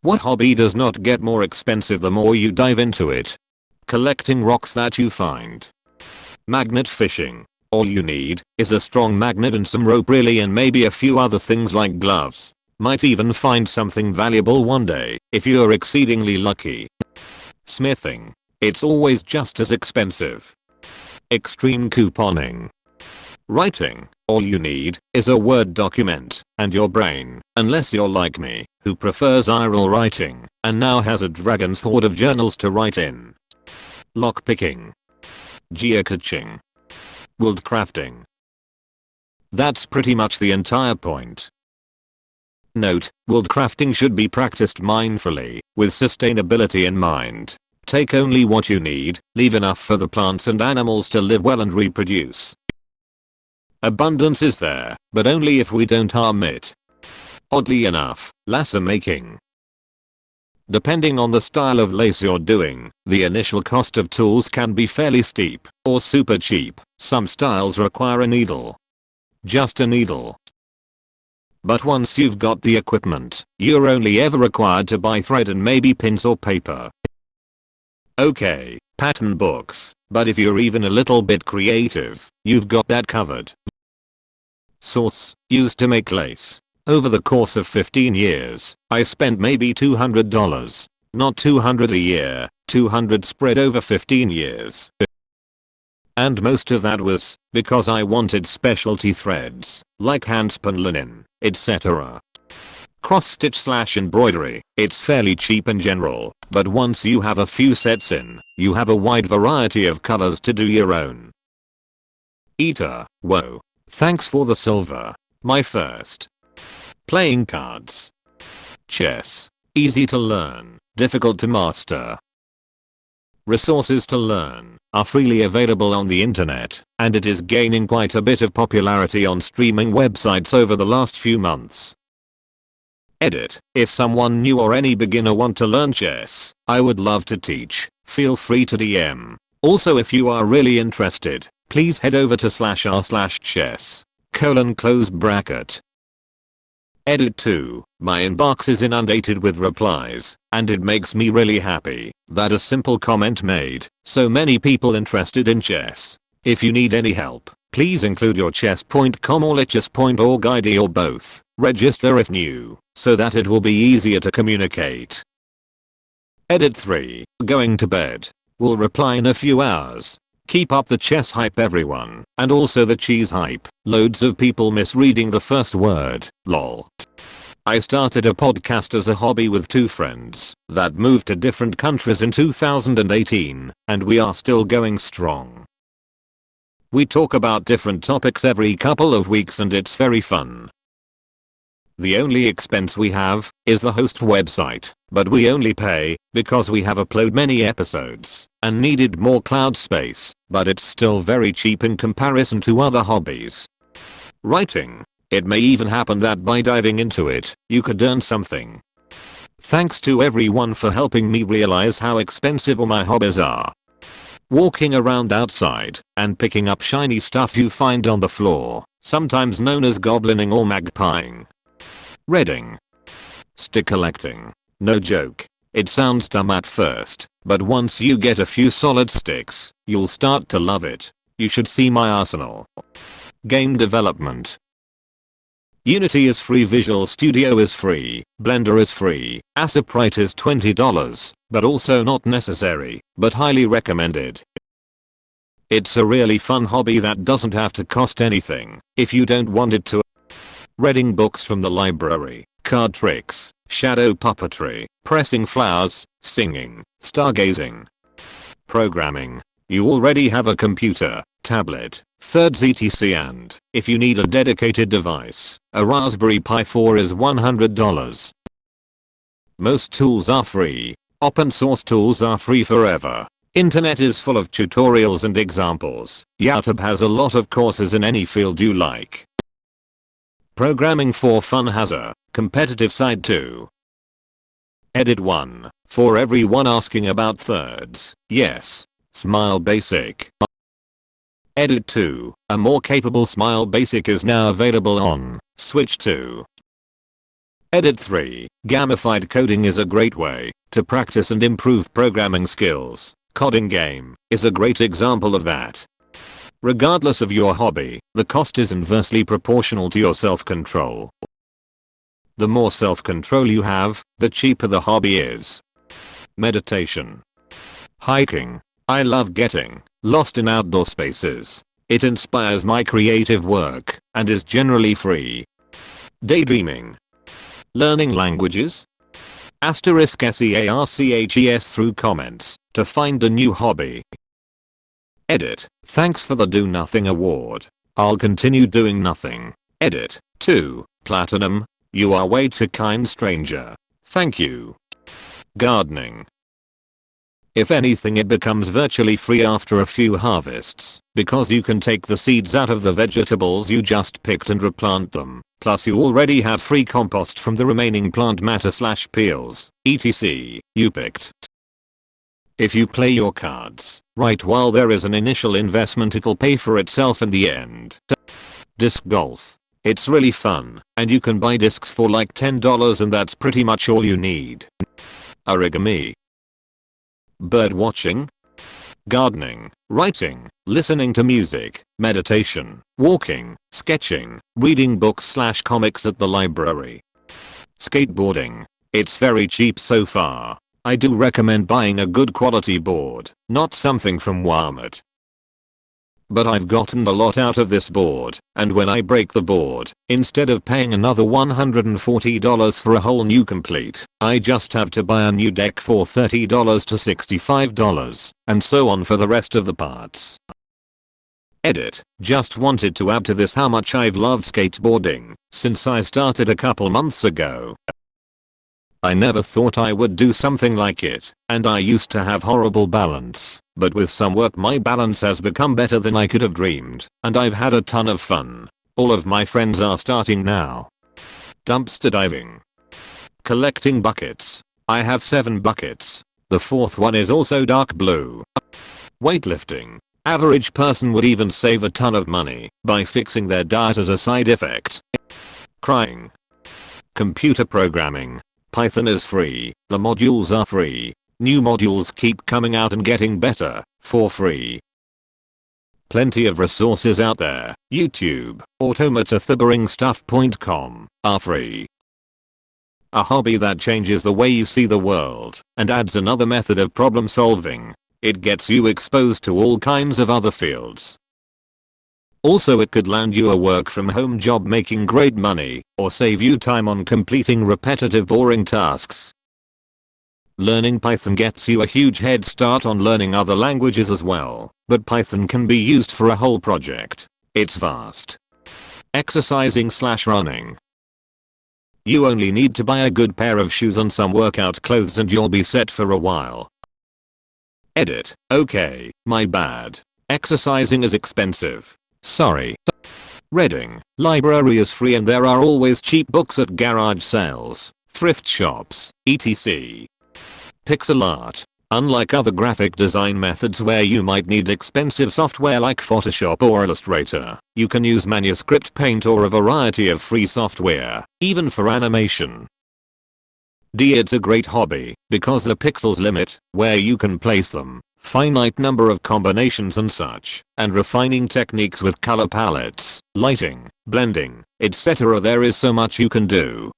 What hobby does not get more expensive the more you dive into it? Collecting rocks that you find. Magnet fishing. All you need is a strong magnet and some rope really, and maybe a few other things like gloves. Might even find something valuable one day if you're exceedingly lucky. Smithing. It's always just as expensive. Extreme couponing. Writing. All you need is a Word document and your brain, unless you're like me, who prefers IRL writing and now has a dragon's hoard of journals to write in. Lockpicking. Geocaching. Woodcrafting. That's pretty much the entire point. Note, woodcrafting should be practiced mindfully, with sustainability in mind. Take only what you need, leave enough for the plants and animals to live well and reproduce. Abundance is there, but only if we don't harm it. Oddly enough, lasso making. Depending on the style of lace you're doing, the initial cost of tools can be fairly steep or super cheap. Some styles require a needle. Just a needle. But once you've got the equipment, you're only ever required to buy thread and maybe pins or paper. Okay, pattern books, but if you're even a little bit creative, you've got that covered. Source, used to make lace. Over the course of 15 years, I spent maybe $200. Not 200 a year, 200 spread over 15 years. And most of that was because I wanted specialty threads, like handspun linen, etc. Cross stitch / embroidery, it's fairly cheap in general, but once you have a few sets in, you have a wide variety of colors to do your own. Eater, whoa. Thanks for the silver. My first. Playing cards. Chess. Easy to learn, difficult to master. Resources to learn are freely available on the internet, and it is gaining quite a bit of popularity on streaming websites over the last few months. Edit. If someone new or any beginner want to learn chess, I would love to teach. Feel free to DM. Also, if you are really interested, please head over to /r/chess. Close bracket. Edit 2. My inbox is inundated with replies, and it makes me really happy that a simple comment made so many people interested in chess. If you need any help, please include your chess.com or chess.org ID or both. Register if new, so that it will be easier to communicate. Edit 3. Going to bed. Will reply in a few hours. Keep up the chess hype everyone, and also the cheese hype. Loads of people misreading the first word, lol. I started a podcast as a hobby with 2 friends that moved to different countries in 2018, and we are still going strong. We talk about different topics every couple of weeks and it's very fun. The only expense we have is the host website, but we only pay because we have uploaded many episodes and needed more cloud space, but it's still very cheap in comparison to other hobbies. Writing. It may even happen that by diving into it, you could earn something. Thanks to everyone for helping me realize how expensive all my hobbies are. Walking around outside and picking up shiny stuff you find on the floor, sometimes known as goblining or magpieing. Reading. Stick collecting. No joke. It sounds dumb at first, but once you get a few solid sticks, you'll start to love it. You should see my arsenal. Game development. Unity is free, Visual Studio is free, Blender is free, Aseprite is $20, but also not necessary, but highly recommended. It's a really fun hobby that doesn't have to cost anything if you don't want it to. Reading books from the library, card tricks, shadow puppetry, pressing flowers, singing, stargazing. Programming. You already have a computer, tablet, thirds etc, and if you need a dedicated device, a Raspberry Pi 4 is $100. Most tools are free. Open source tools are free forever. Internet is full of tutorials and examples. YouTube has a lot of courses in any field you like. Programming for fun has a competitive side too. Edit 1. For everyone asking about thirds, yes. Smile Basic. Edit 2. A more capable Smile Basic is now available on Switch too. Edit 3. Gamified coding is a great way to practice and improve programming skills. Coding game is a great example of that. Regardless of your hobby, the cost is inversely proportional to your self-control. The more self-control you have, the cheaper the hobby is. Meditation. Hiking. I love getting lost in outdoor spaces. It inspires my creative work and is generally free. Daydreaming. Learning languages. *SEARCHES through comments to find a new hobby. Edit. Thanks for the Do Nothing award. I'll continue doing nothing. Edit. 2. Platinum. You are way too kind, stranger. Thank you. Gardening. If anything, it becomes virtually free after a few harvests, because you can take the seeds out of the vegetables you just picked and replant them. Plus you already have free compost from the remaining plant matter / peels, etc. you picked. If you play your cards right while there is an initial investment, it'll pay for itself in the end. Disc golf. It's really fun, and you can buy discs for like $10 and that's pretty much all you need. Origami. Bird watching. Gardening, writing, listening to music, meditation, walking, sketching, reading books / comics at the library. Skateboarding. It's very cheap so far. I do recommend buying a good quality board, not something from Walmart. But I've gotten a lot out of this board, and when I break the board, instead of paying another $140 for a whole new complete, I just have to buy a new deck for $30 to $65, and so on for the rest of the parts. Edit. Just wanted to add to this how much I've loved skateboarding since I started a couple months ago. I never thought I would do something like it, and I used to have horrible balance, but with some work my balance has become better than I could have dreamed, and I've had a ton of fun. All of my friends are starting now. Dumpster diving. Collecting buckets. I have 7 buckets. The 4th one is also dark blue. Weightlifting. Average person would even save a ton of money by fixing their diet as a side effect. Crying. Computer programming. Python is free, the modules are free. New modules keep coming out and getting better, for free. Plenty of resources out there. YouTube, automatathebringstuff.com are free. A hobby that changes the way you see the world and adds another method of problem solving. It gets you exposed to all kinds of other fields. Also, it could land you a work from home job making great money, or save you time on completing repetitive boring tasks. Learning Python gets you a huge head start on learning other languages as well, but Python can be used for a whole project. It's vast. Exercising / running. You only need to buy a good pair of shoes and some workout clothes and you'll be set for a while. Edit. Okay, my bad. Exercising is expensive. Sorry. Reading. Library is free and there are always cheap books at garage sales, thrift shops, etc. Pixel art. Unlike other graphic design methods where you might need expensive software like Photoshop or Illustrator, you can use Manuscript Paint or a variety of free software, even for animation. It's a great hobby because the pixels limit where you can place them, finite number of combinations and such, and refining techniques with color palettes, lighting, blending, etc. There is so much you can do.